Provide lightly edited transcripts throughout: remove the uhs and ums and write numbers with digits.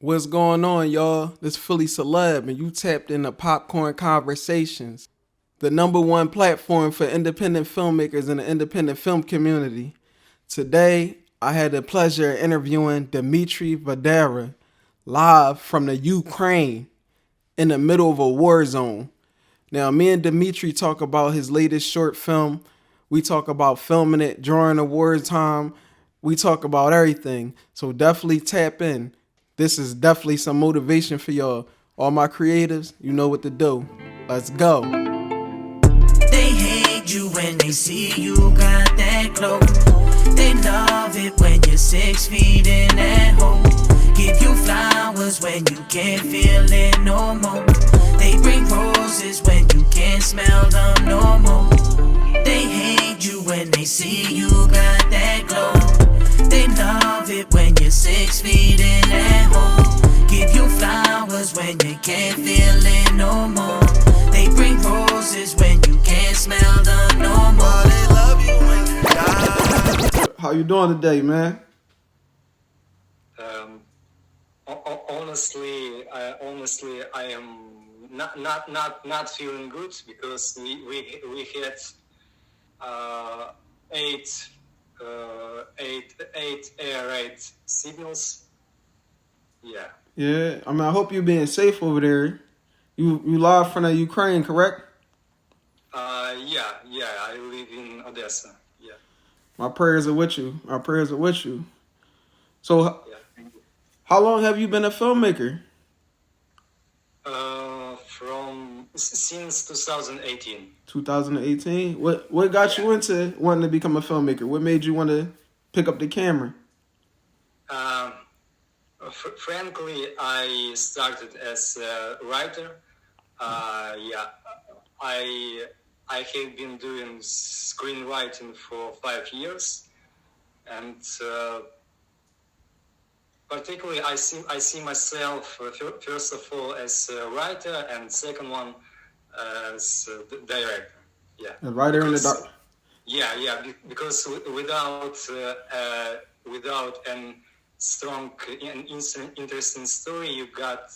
What's going on, y'all? This Philly Celeb, and you tapped into Popcorn Conversations, the #1 platform for independent filmmakers in the independent film community. Today, I had the pleasure of interviewing Dmitry Badera, live from the Ukraine, in the middle of a war zone. Now, me and Dmitry talk about his latest short film. We talk about filming it during the wartime. We talk about everything. So definitely tap in. This is definitely some motivation for y'all. All my creatives, you know what to do. Let's go. They hate you when they see you got that glow. They love it when you're 6 feet in that hole. Give you flowers when you can't feel it no more. They bring roses when you can't smell them no more. They hate you when they see you got that glow. They love it when you're 6 feet in that hole. Give you flowers when you can't feel it no more. They bring roses when you can't smell them no more. They love you when you die. How you doing today, man? Honestly, I am not feeling good because we had eight air raid signals. Yeah. Yeah, I hope you're being safe over there. You live from the Ukraine, correct? Yeah. I live in Odessa. Yeah. My prayers are with you. My prayers are with you. So, Yeah. Thank you. how long have you been a filmmaker? Since 2018. 2018. What got you into wanting to become a filmmaker? What made you want to pick up the camera? Frankly, I started as a writer. I have been doing screenwriting for 5 years, and particularly I see myself first of all as a writer, and second one as a director. Yeah, A writer and a Because- doc. Yeah, because without an strong and interesting story, you got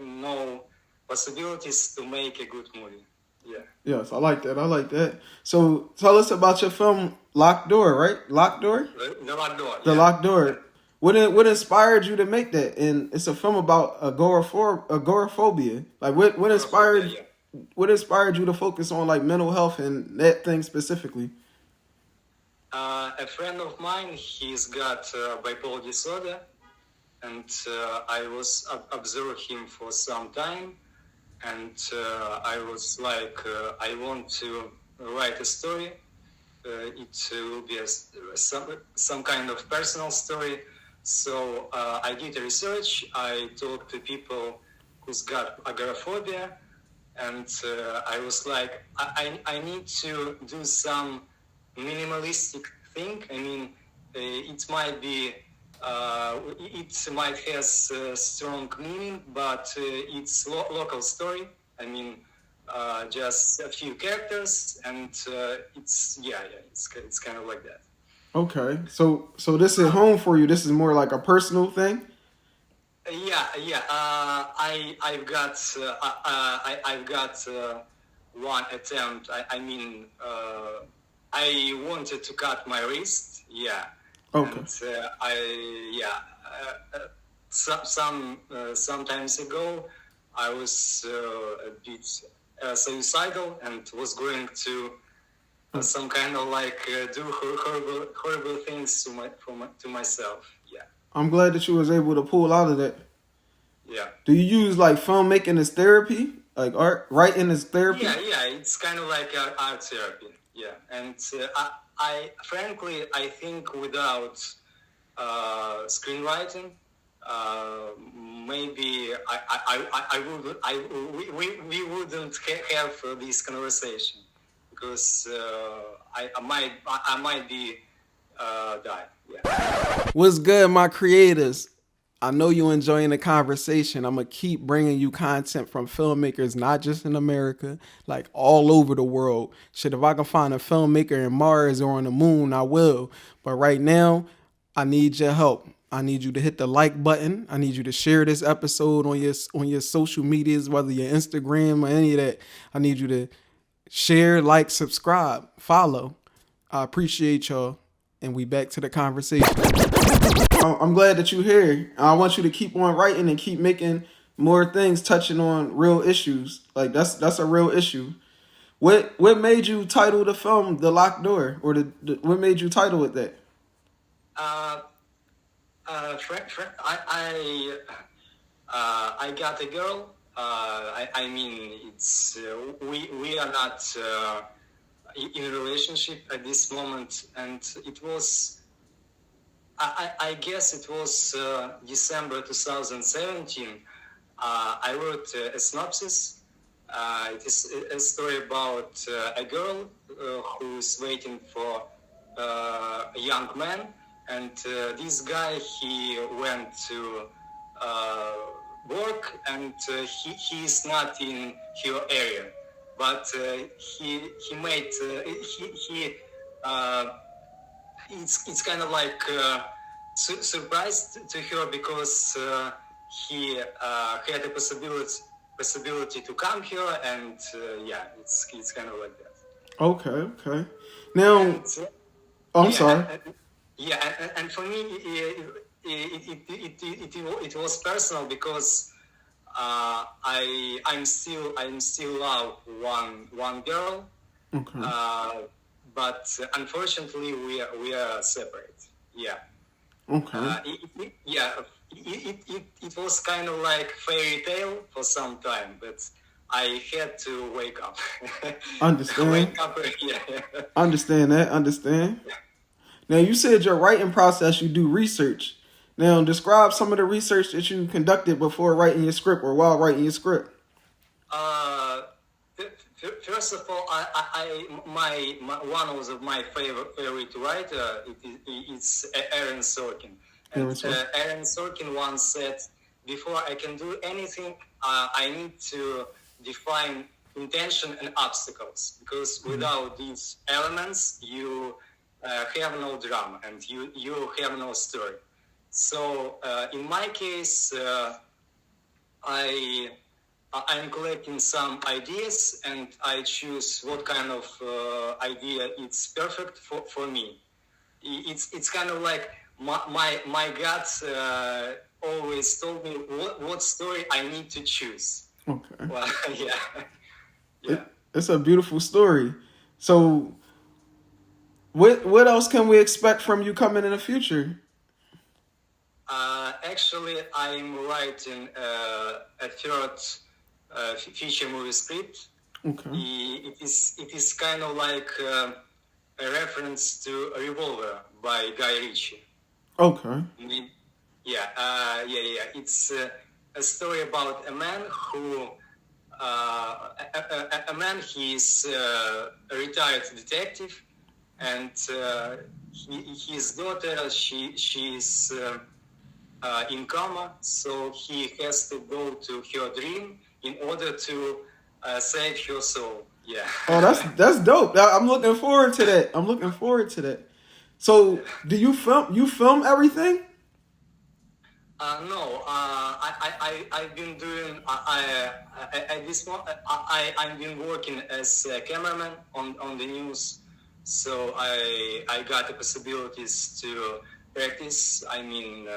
no possibilities to make a good movie. Yeah. Yes, I like that. So tell us about your film Locked Door, right? Locked Door? The Locked Door. The yeah. Locked Door. What inspired you to make that? And it's a film about agoraphobia. Like what inspired Yeah. what inspired you to focus on like mental health and that thing specifically? A friend of mine, he's got bipolar disorder, and I was observing him for some time, and I was like, I want to write a story. It will be some kind of personal story. So I did research. I talked to people who's got agoraphobia, and I was like, I need to do some minimalistic thing. I mean, it might be, it might has strong meaning, but it's local story. I mean, just a few characters, and it's kind of like that. Okay. So this is home for you. This is more like a personal thing? Yeah. I've got one attempt. I wanted to cut my wrist. Yeah. Okay. And sometimes ago, I was a bit suicidal and was going to some kind of like do horrible things to myself. Yeah. I'm glad that you was able to pull out of that. Yeah. Do you use like filmmaking as therapy? Like art writing as therapy? Yeah, it's kind of like art therapy. Yeah, and I frankly, I think without screenwriting, maybe we wouldn't have this conversation, because I might be die. Yeah. What's good, my creators? I know you enjoying the conversation. I'm going to keep bringing you content from filmmakers, not just in America, like all over the world. Shit, if I can find a filmmaker in Mars or on the moon, I will. But right now, I need your help. I need you to hit the like button. I need you to share this episode on your social medias, whether your Instagram or any of that. I need you to share, like, subscribe, follow. I appreciate y'all. And we back to the conversation. I'm glad that you're here. I want you to keep on writing and keep making more things touching on real issues. Like that's a real issue. What made you title the film "The Locked Door"? Or what made you title it that? I got a girl. I mean, it's we are not in a relationship at this moment, and it was. I guess it was December 2017. I wrote a synopsis. It is a story about a girl who is waiting for a young man, and this guy, he went to work, and he is not in her area, but he made it's kind of like surprise to her, because he had a possibility to come here, and it's kind of like that. Okay. Now, And, I'm sorry. And for me, it was personal, because I'm still love one girl. Okay. But unfortunately, we are separate. Yeah. Okay. It was kind of like fairy tale for some time, but I had to wake up. Understand. Wake up. Yeah. Understand that. Understand. Now, you said your writing process, you do research. Now, describe some of the research that you conducted before writing your script or while writing your script. First of all, my one of my favorite writer it's Aaron Sorkin. And Aaron Sorkin once said, "Before I can do anything, I need to define intention and obstacles, because without these elements, you have no drama and you have no story." So in my case, I'm collecting some ideas, and I choose what kind of idea it's perfect for me. It's kind of like my gut always told me what story I need to choose. Okay. Well, yeah. It's a beautiful story. So, what else can we expect from you coming in the future? Actually, I'm writing a third feature movie script. Okay. It is kind of like a reference to Revolver by Guy Ritchie. Okay. Yeah. It's a story about a man who he is a retired detective, and his daughter, she's in coma, so he has to go to her dream in order to save her soul. Yeah. Oh, that's dope. I'm looking forward to that. So, do you film everything? No. I've been doing. At this moment, I've been working as a cameraman on the news, so I got the possibilities to practice. I mean,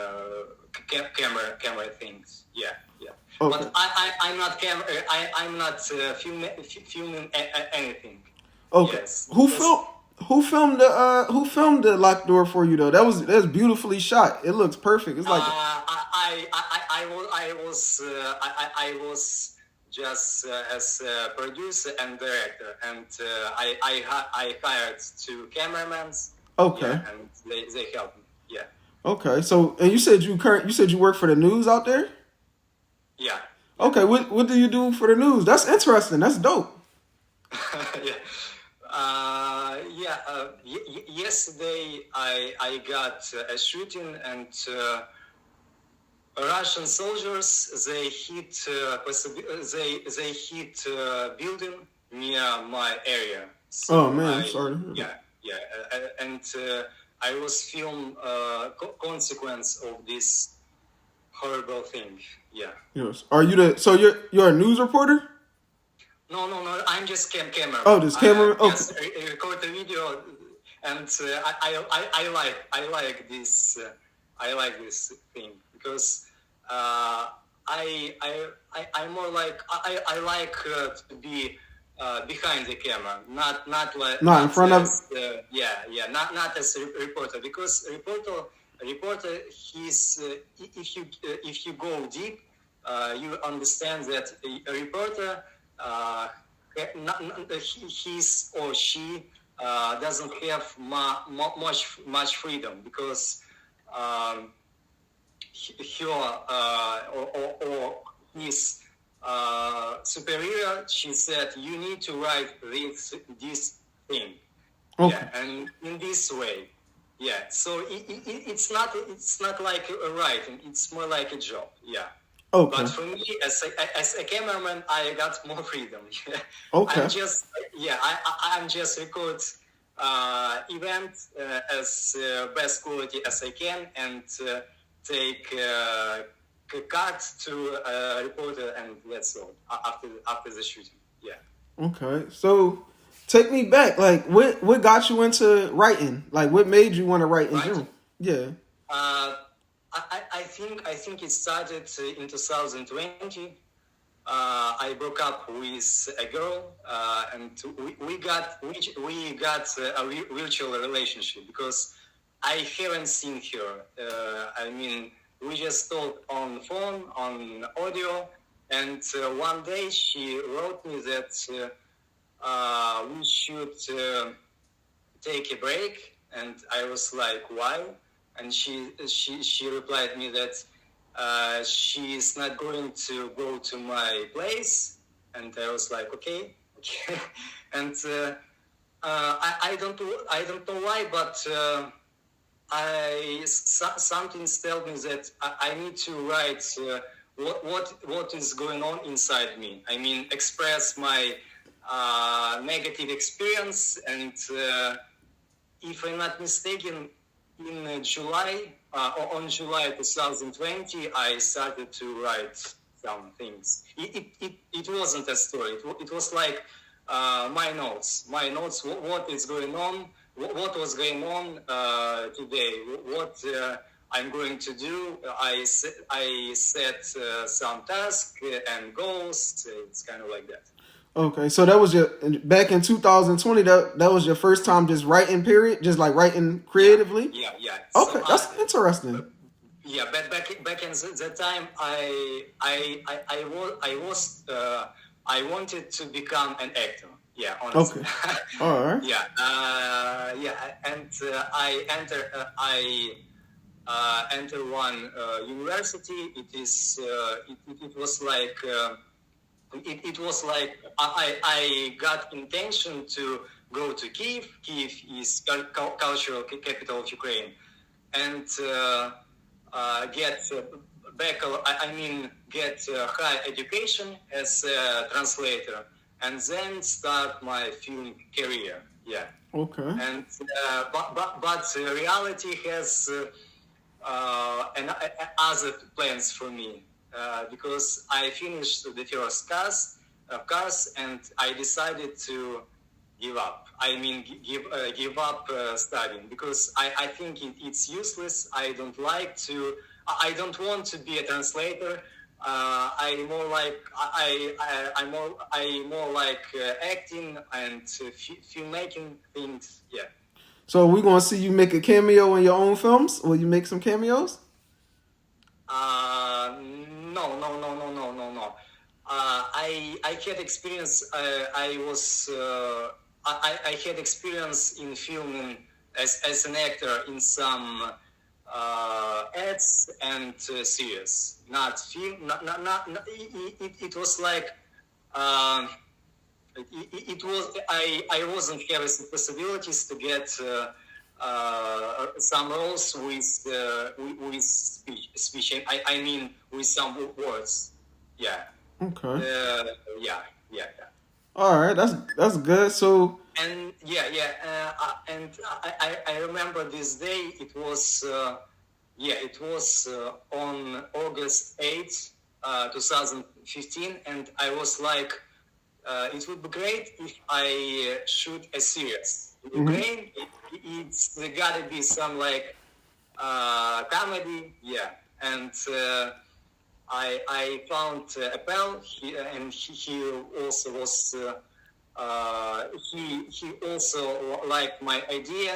camera things. Yeah. Okay. But I'm not I'm not filming anything. Okay. Yes. Who filmed the Locked Door for you though? That's beautifully shot. It looks perfect. It's like I was just as a producer and director, and I hired two cameramen. Okay. Yeah, and they helped me. Yeah. Okay. So, and you said you work for the news out there? Yeah. Okay. What do you do for the news? That's interesting. That's dope. Yeah. Yesterday I got a shooting, and Russian soldiers, they hit building near my area. So oh man, I'm sorry. And I was film consequence of this horrible thing. Yeah. Yes. Are you you're a news reporter? No, I'm just cameraman. Oh, this camera. Okay. Just record the video, and I like this. I like this thing because I'm more like I like to be behind the camera, not like Not in front as, of. not as a reporter, because reporter he's if you go deep, you understand that a reporter he's or she doesn't have much freedom, because her or his superior, she said, you need to write this thing. Okay. Yeah, and in this way. Yeah, so it's not like a writing, it's more like a job. Yeah. Okay. But for me, as a cameraman, I got more freedom. Okay. I'm just record event as best quality as I can, and take cut to a reporter, and that's all after the shooting. Yeah. Okay. So take me back. Like, what got you into writing? Like, what made you want to write in general? Yeah. I think it started in 2020. I broke up with a girl, and we got a virtual relationship, because I haven't seen her. I mean, we just talked on phone, on audio, and one day she wrote me that we should take a break, and I was like, why? And she replied me that she is not going to go to my place, and I was like, okay. And I don't know why, but something tells me that I need to write what is going on inside me. I mean, express my negative experience, and if I'm not mistaken, in July 2020, I started to write some things. It wasn't a story. It was like my notes. What is going on? What was going on today? What I'm going to do? I set some tasks and goals. It's kind of like that. Okay, so that was back in 2020. That was your first time just writing, period, just like writing creatively. Yeah. Okay, that's interesting. Yeah, but back in that time, I wanted to become an actor. Yeah, honestly. Okay. All right. And I enter one university. It was like. It was like I got intention to go to Kiev. Kiev is cultural capital of Ukraine, and get high education as a translator, and then start my film career. Yeah. Okay. And but reality has other plans for me. Because I finished the first course, and I decided to give up. I mean, give up studying, because I think it's useless. I don't want to be a translator. I'm more like acting and filmmaking things. Yeah. So we gonna see you make a cameo in your own films? Will you make some cameos? No. I had experience. I had experience in filming as an actor in some ads and series. Not film. It was like. It was. I wasn't having possibilities to get. Some roles with speech. I mean with some words. Yeah. Okay. Yeah. All right, that's good. So, And and I remember this day. It was on August 8th, 2015, and I was like, it would be great if I shoot a series. In Ukraine, it's gotta be some like comedy, yeah. And I found a pal, he also was. He also liked my idea,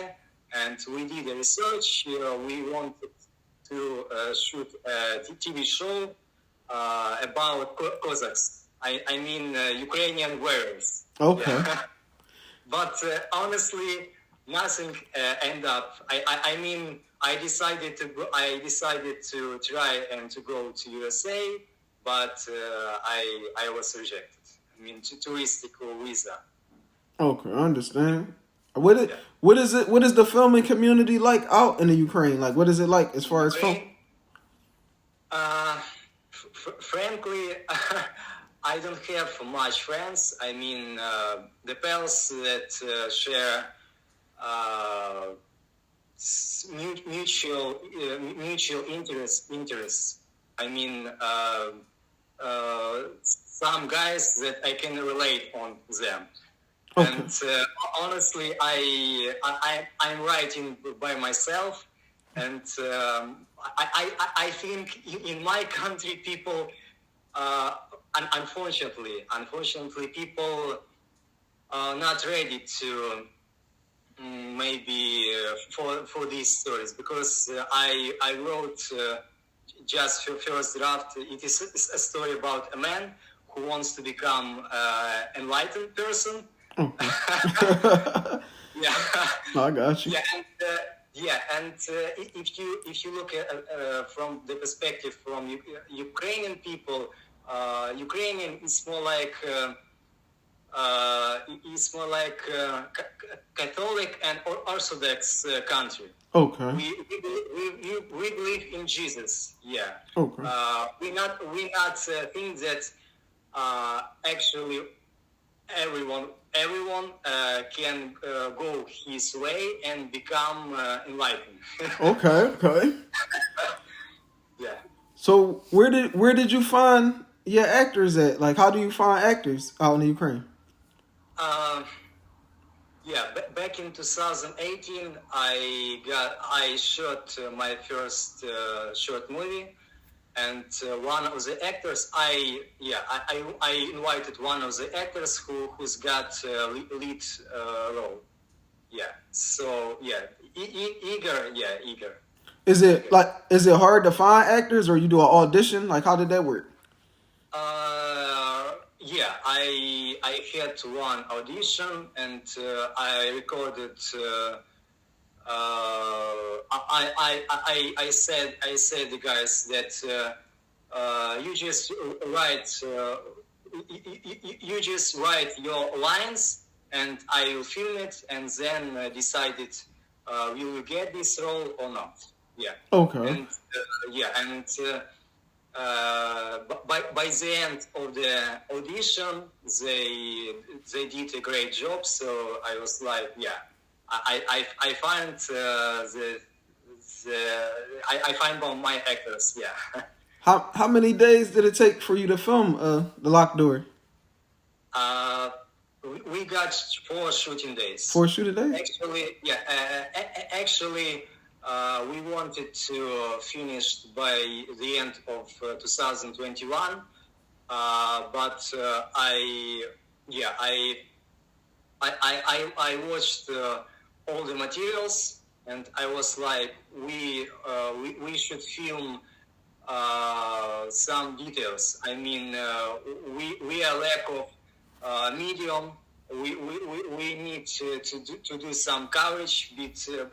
and we did a research. We wanted to shoot a TV show about Cossacks. I mean Ukrainian warriors. okay. Yeah. But honestly, nothing ended up. I mean, I decided to try and to go to USA, but I was rejected. I mean, touristic visa. Okay, I understand. What is it? What is the filming community like out in the Ukraine? Like, what is it like as far as film? Frankly, I don't have much friends. I mean, the pals that share mutual interests. I mean, some guys that I can relate on them. Okay. And honestly, I'm writing by myself, and I think in my country people, unfortunately, people are not ready to maybe for these stories, because I wrote just first draft. It is a story about a man who wants to become enlightened person. Okay. Yeah. I got you. And if you look at from the perspective from Ukrainian people, Ukrainian is more like Catholic and Orthodox country. Okay. We believe in Jesus. Yeah. Okay. We not think that actually everyone can go his way and become enlightened. Okay. Yeah. So where did you find your actors at? Like, how do you find actors out in the Ukraine? Back in 2018, I shot my first short movie, and one of the actors, I invited one of the actors who's got lead role. Yeah. So eager. Is it hard to find actors, or you do an audition? Like, how did that work? I had one audition, and I recorded. I said the guys that you just write your lines, and I will film it, and then decided will you get this role or not. Yeah. Okay. And by the end of the audition, they did a great job. So I was like, I find I find my actors. Yeah. How many days did it take for you to film The Locked Door? We got 4 shooting days. 4 shooting days? Actually, we wanted to finish by the end of 2021, but I watched all the materials, and I was like, we should film some details. I mean, we are lack of medium. We need to do some coverage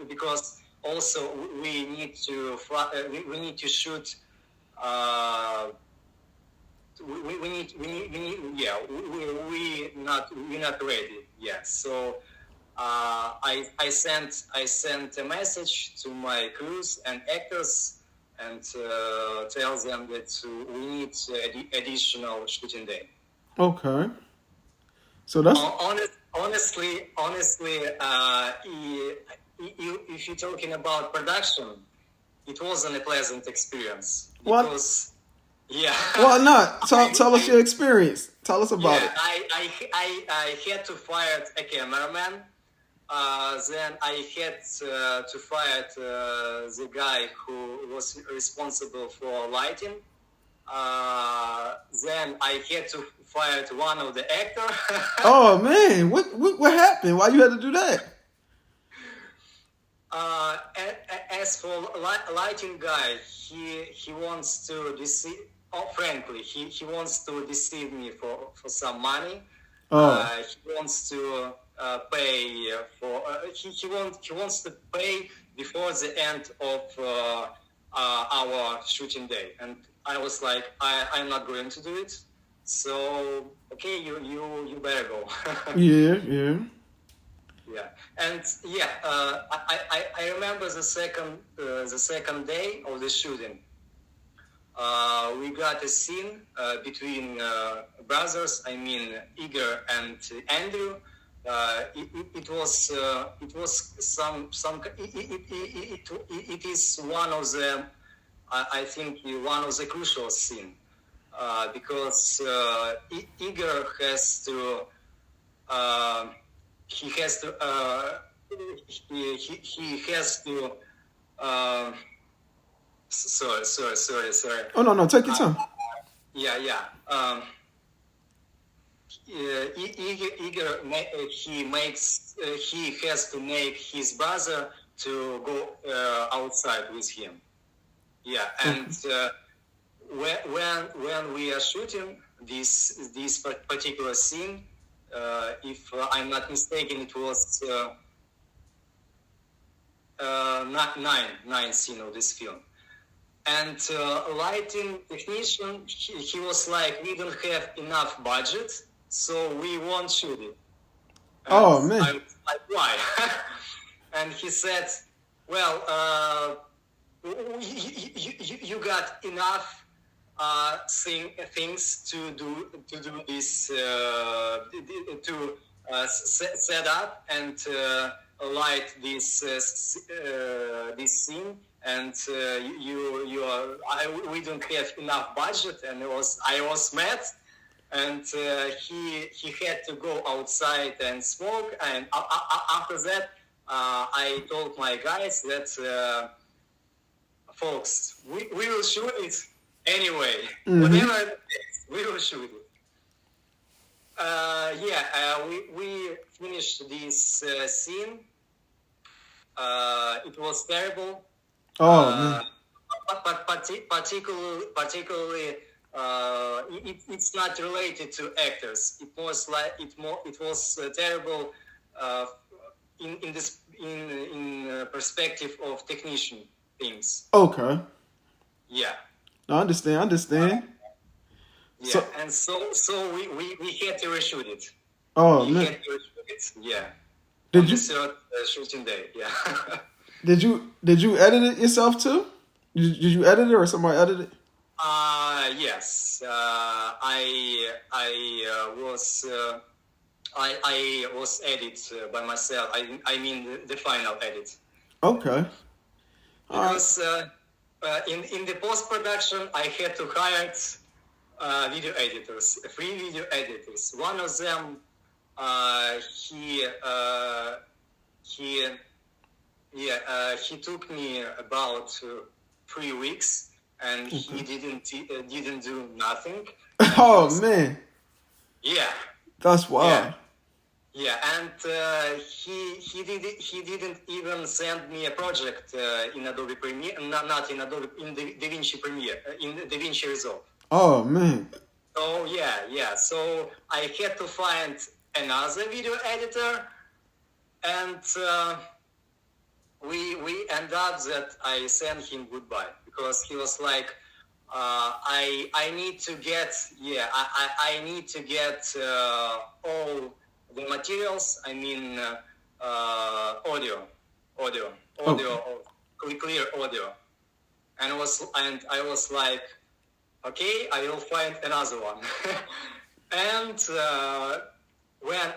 because also we need to shoot. We're not ready yet. So I sent a message to my crews and actors and tell them that we need additional shooting day. Okay. So that's Honestly, if you're talking about production, it wasn't a pleasant experience what? because, yeah. Well, not. Tell us your experience. Tell us about Yeah, it. I had to fire a cameraman. Then I had to fire the guy who was responsible for lighting. Then I had to fire one of the actor. Oh man, what happened? Why you had to do that? As for lighting guy, he wants to deceive. Oh, frankly, he wants to deceive me for some money. Oh, He wants to pay for. He wants to pay before the end of our shooting day, and I was like, I'm not going to do it. So okay, you better go. yeah. Yeah, and yeah, I remember the second day of the shooting. We got a scene between brothers. I mean, Igor and Andrew. It was some it is one of the I think one of the crucial scene because Igor has to. He has to. He has to. Sorry. Oh no, take your time. Yeah. Igor, he has to make his brother to go outside with him. Yeah, and when we are shooting this particular scene, if I'm not mistaken, it was nine scene of this film. And lighting technician, he was like, we don't have enough budget, so we won't shoot it. And Oh man. I was like, why? And he said, well, you got enough things to do this to set up and light this scene, and we don't have enough budget, and I was mad, and he had to go outside and smoke, and after that I told my guys that folks, we will shoot it anyway. Whatever it is, we will shoot it. We finished this scene. It was terrible. Oh man. But particularly, it's not related to actors. It was like it was terrible in perspective of technician things. Okay. Yeah. I understand. Yeah, and so we had to reshoot it. Oh We man. had to reshoot it. Yeah. Did On the you third shooting day. Yeah. did you edit it yourself too? Did you edit it or somebody edited it? Yes. I was edit by myself. I mean the final edit. Okay. All right. Because in the post production I had to hire video editors, free video editors. One of them he took me about 3 weeks, and he didn't do nothing. Oh man, Yeah. that's wild. Yeah, and he didn't even send me a project in Adobe Premiere, not in Adobe, in the DaVinci Premiere, in the DaVinci Resolve. Oh man. So yeah. So I had to find another video editor, and we end up that I sent him goodbye because he was like, I need to get I need to get all the materials. I mean audio, clear audio, and I was like, okay, I will find another one. And when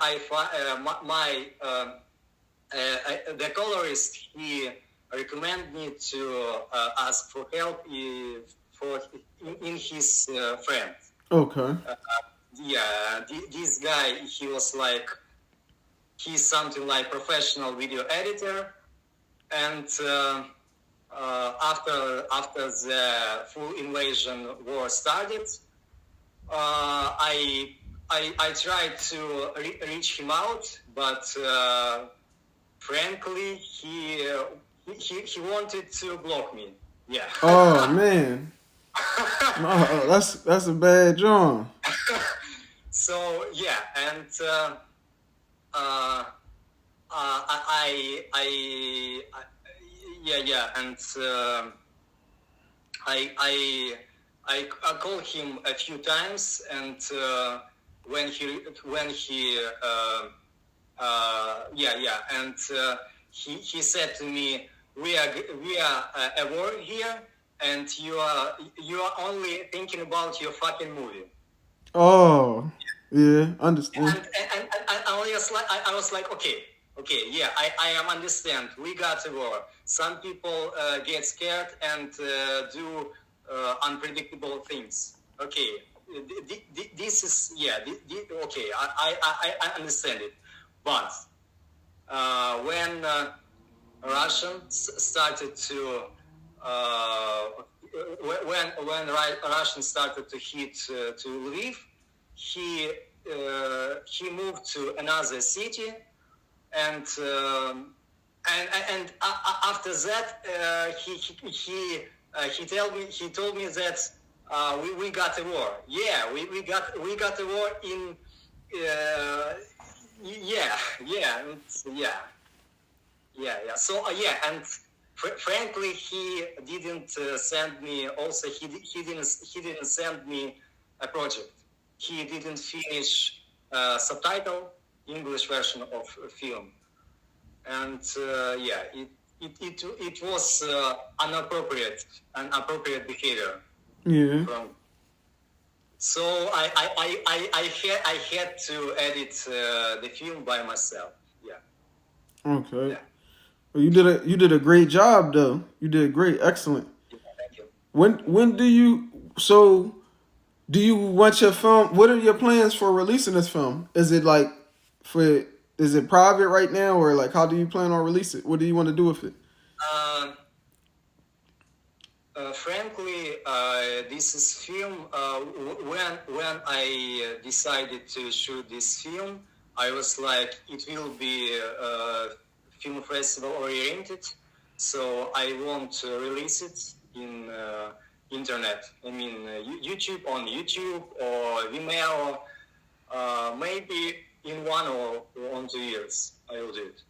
the colorist, he recommended me to ask for help in his friend. Okay. Yeah, this guy, he was like, he's something like professional video editor, and after the full invasion war started, I tried to reach him out, but frankly, he wanted to block me. Yeah. Oh man. No, that's a bad drum. So yeah, and and I called him a few times, and when he he said to me, we are at war here, and you are only thinking about your fucking movie. Oh, yeah, understand. And I was like, okay, yeah, I am understand. We got a war. Some people get scared and do unpredictable things. Okay, this is okay. I understand it, but when Russians started to when Russians started to hit to Lviv, he moved to another city, and after that he told me that we got a war. Yeah, we got a war in So and frankly, he didn't send me. Also, he didn't send me a project. He didn't finish subtitle English version of a film, and it was inappropriate behavior. Yeah. So I had to edit the film by myself. Yeah. Okay. Yeah. Well, you did a great job though. You did great, excellent. Yeah, thank you. When do you do you want your film? What are your plans for releasing this film? Is it like is it private right now, or like how do you plan on release it? What do you want to do with it? Frankly, this is film. When I decided to shoot this film, I was like, it will be film festival oriented, so I won't release it in internet. I mean, YouTube on YouTube or Vimeo. Maybe in 1 or 2 years I will do it.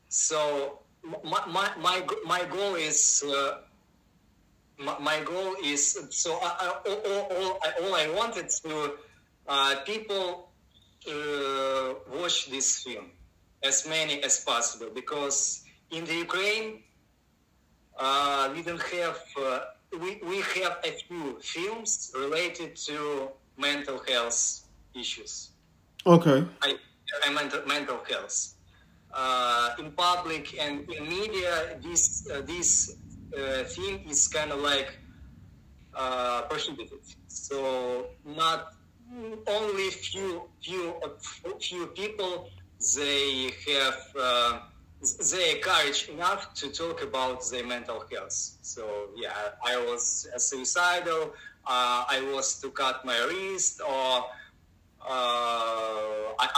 So my goal is. My goal is so all I wanted to people watch this film, as many as possible, because in the Ukraine we don't have we have a few films related to mental health issues. Okay. Mental health in public and in media. This theme is kind of like prohibited. So not only few people they have they courage enough to talk about their mental health. So yeah, I was suicidal. I was to cut my wrist, or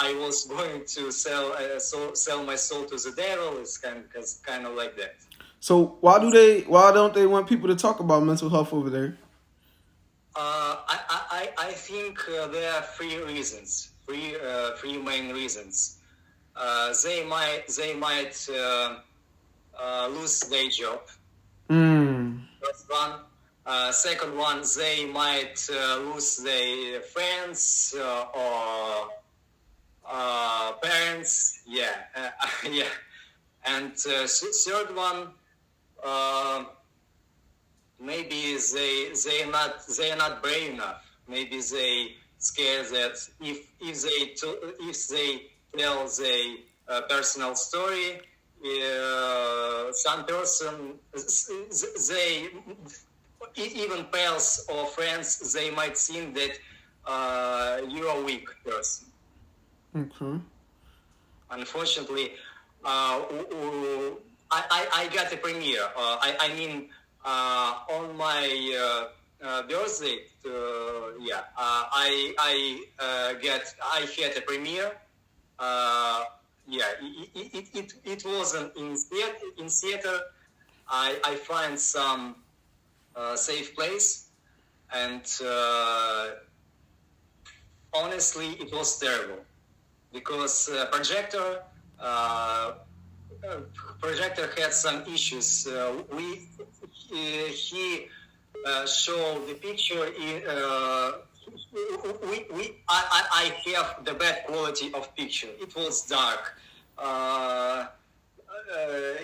I was going to sell my soul to the devil. It's kind of like that. So why don't they want people to talk about mental health over there? I think there are three main reasons. They might lose their job. First one. Second one, they might lose their friends or parents. Yeah. And third one, maybe they are not brave enough. Maybe scared that if they tell their personal story, some person, they, even pals or friends, they might think that you're a weak person. Okay. Unfortunately, I got a premiere. On my birthday, I had a premiere. It wasn't in theater. I find some safe place, and honestly, it was terrible because projector had some issues. He showed the picture in. I have the bad quality of picture. It was dark.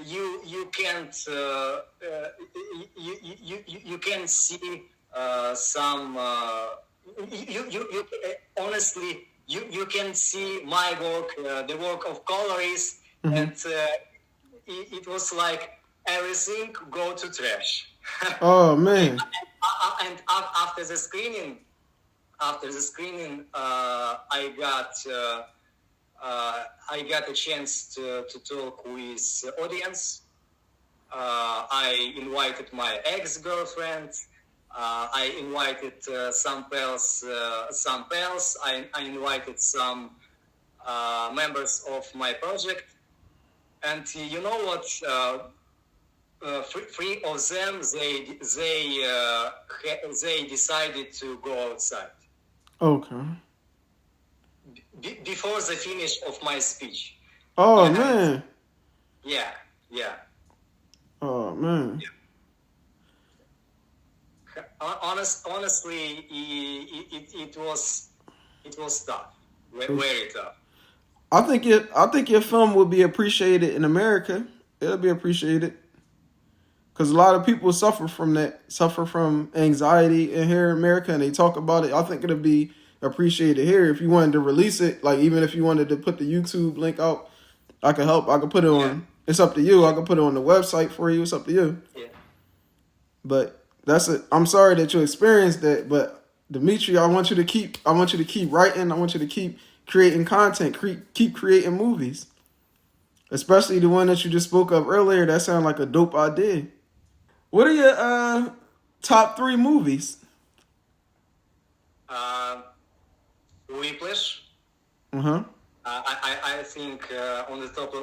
You can't you can see some. You honestly you can see my work, the work of colorists, and it was like everything go to trash. Oh man. And after the screening, I got a chance to talk with audience. I invited my ex-girlfriend. I invited some pals. I invited some members of my project. And you know what? Three of them, they decided to go outside. Okay. Before the finish of my speech. Oh man. Yeah. Oh man. Yeah. Honestly, it was tough, very tough. I think your film will be appreciated in America. It'll be appreciated because a lot of people suffer from anxiety in here in America, and they talk about it. I think it'll be appreciated here. If you wanted to release it, like even if you wanted to put the YouTube link out, I could help. I could put it on. Yeah. It's up to you. I could put it on the website for you. It's up to you. Yeah. But that's it. I'm sorry that you experienced that, but Dmitry, I want you to keep writing. I want you to keep creating content. Keep creating movies, especially the one that you just spoke of earlier. That sounded like a dope idea. What are your top 3 movies? Whiplash. I think on the top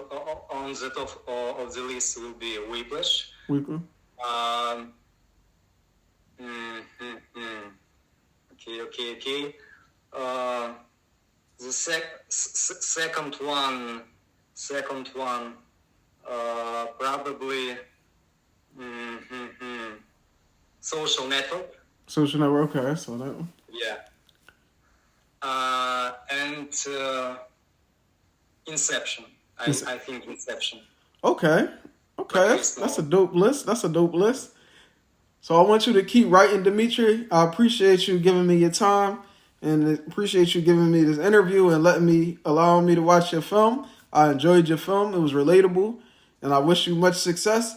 of the list will be Whiplash. Okay. Okay. The second one, probably Social Network. Social Network. Okay, I saw that one. Yeah. And Inception. I think Inception. Okay. That's a dope list. So I want you to keep writing, Dmitry. I appreciate you giving me your time and appreciate you giving me this interview and allowing me to watch your film. I enjoyed your film. It was relatable, and I wish you much success.